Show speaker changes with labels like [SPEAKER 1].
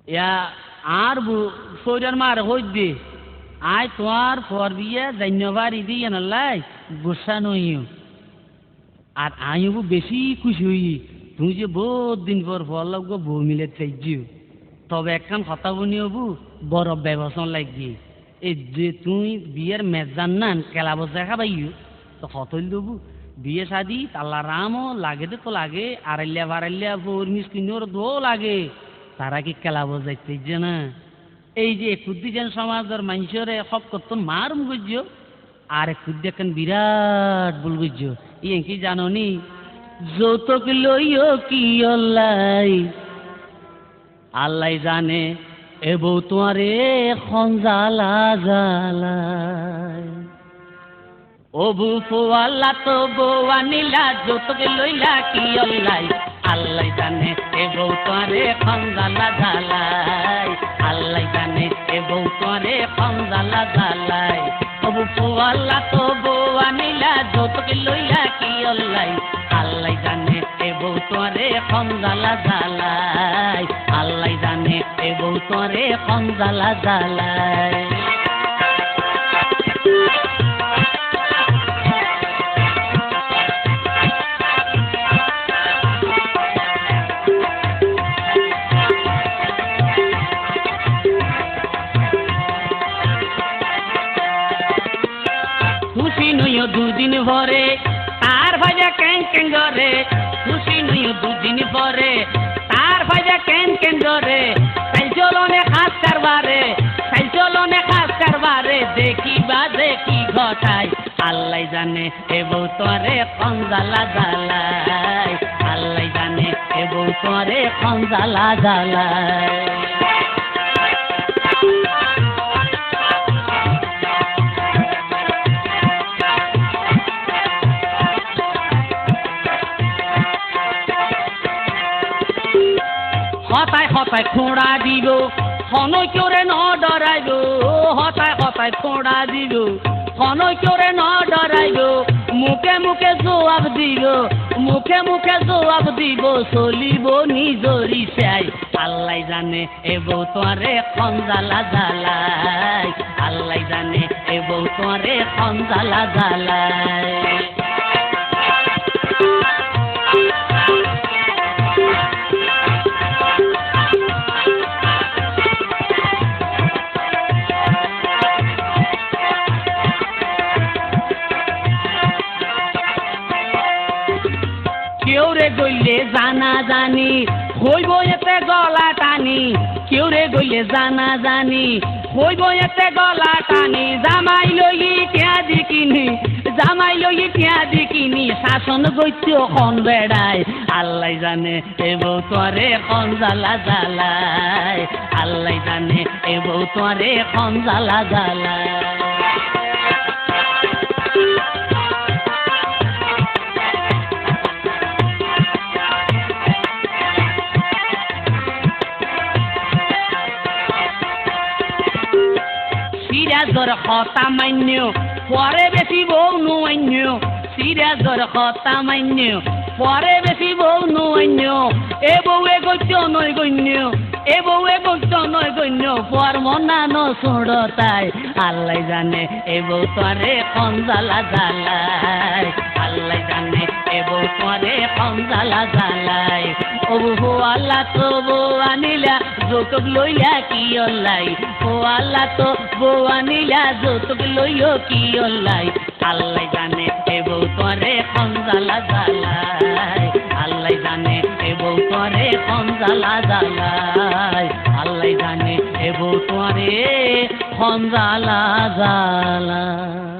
[SPEAKER 1] ইয়া আর সৌরার মার হই দে আয় তোমার পর বিয়ে জান্যবাড়ি দিয়ে নাল্লাই গোসা নইও আর আইবু বেশি খুশি হই তুমি যে বহুত দিন পর ফল লাগবো বউ মিলে চাইজিও তবে একখান কথা বনি হবু বড় ব্যবসা লাগি এই যে তুই বিয়ের মেজান নান কেলা বসে খাবাইও তো হতল দেবু বিয়ে শাদি আল্লাহ রামও লাগে তো লাগে আড়াইলিয়া বাড়াইলিয়া বোর মিসকিনোর দো লাগে তারা কি কেলা বজাইতে যে না এই যে কুদ্দি যেন সমাজের মানুষের সব করতো মার মুগজ্য আর কুদ্দি এখন বিরাট বুলগুজ্য ইয়ে কি জানো নি যৌতুক লইও কি অল্লাই আল্লাহ জানে এ বউ তোমারে খঞ্জালা জালাই ও বউ পোয়াল্লা তো বউ আনিলা যৌতুক লইলা কি অল্লাই আল্লাহ জানে এ বউ তোমারে খঞ্জালা জালাই আল্লাহ জানে এ বউ তোমারে খঞ্জালা জালাই ও বউ পোয়াল্লা তো বউ আনিলা যৌতুক লইলা কি অল্লাই আল্লাহ জানে এ বউ তোমারে খঞ্জালা জালাই আল্লাহ জানে এ বউ তোমারে খঞ্জালা জালাই খুশি নইও দুদিন ভরে তার ভাজা ক্যাং ক্যাং ধরে খুশি নইও দুদিন ভরে তার ভাজা ক্যাং ক্যাং ধরে তাই চলনে খাস কারবারে দেখিবা দেখি ঘটাই আল্লাহ জানে এ বউ তোরে খঞ্জালা জালাই আল্লাহ জানে এ বউ তোরে খঞ্জালা জালাই হতায় হতায় খোঁড়া দিব হনই করে ন ডরাইব হতায় হতায় খোঁড়া দিব হনই করে ন ডরাইব মুখে মুখে জবাব দিব মুখে মুখে জবাব দিব চলিব নিজরি চাই আল্লাহ জানে এ বউ তোরে খঞ্জালা জালাই আল্লাহ জানে এ বউ তোরে খঞ্জালা জালাই কেউ রে গইলে জানা জানি হইব এতে গলা টানি কেউ রে গইলে জানা জানি হইব এতে গলা টানি জামাই লই পেঁয়াজি কিনি শাসন গইতে খন বেড়ায় আল্লাহ জানে এ বউ তোরে খঞ্জালা জালাই আল্লাহ জানে এ বউ তোরে খঞ্জালা জালাই সিরাজর কথা মান্য পরে বেশি বউ নুমান্য সিরাজর কথা মান্য পরে বেশি বউ নুমান্য এ বউ এ গত্য নয় গণ্য এ বউ এ গত্য নয় গণ্য পর মনা ন সুড়তাই আল্লাহ জানে এ বউ তোরে খঞ্জালা জালাই আল্লাহ জানে এ বউ তোরে খঞ্জালা জালাই ও বউ আল্লাহ তো বউ আনিলা যৌতুক লইয়া কি অল্লাই ও আল্লাহ তো বউ আনিলা যৌতুক লইও কি অল্লাই আল্লাহ জানে এ বউ তোরে খঞ্জালা জালাই আল্লাহ জানে এ বউ তোরে খঞ্জালা জালাই আল্লাহ জানে এ বউ তোরে খঞ্জালা জালাই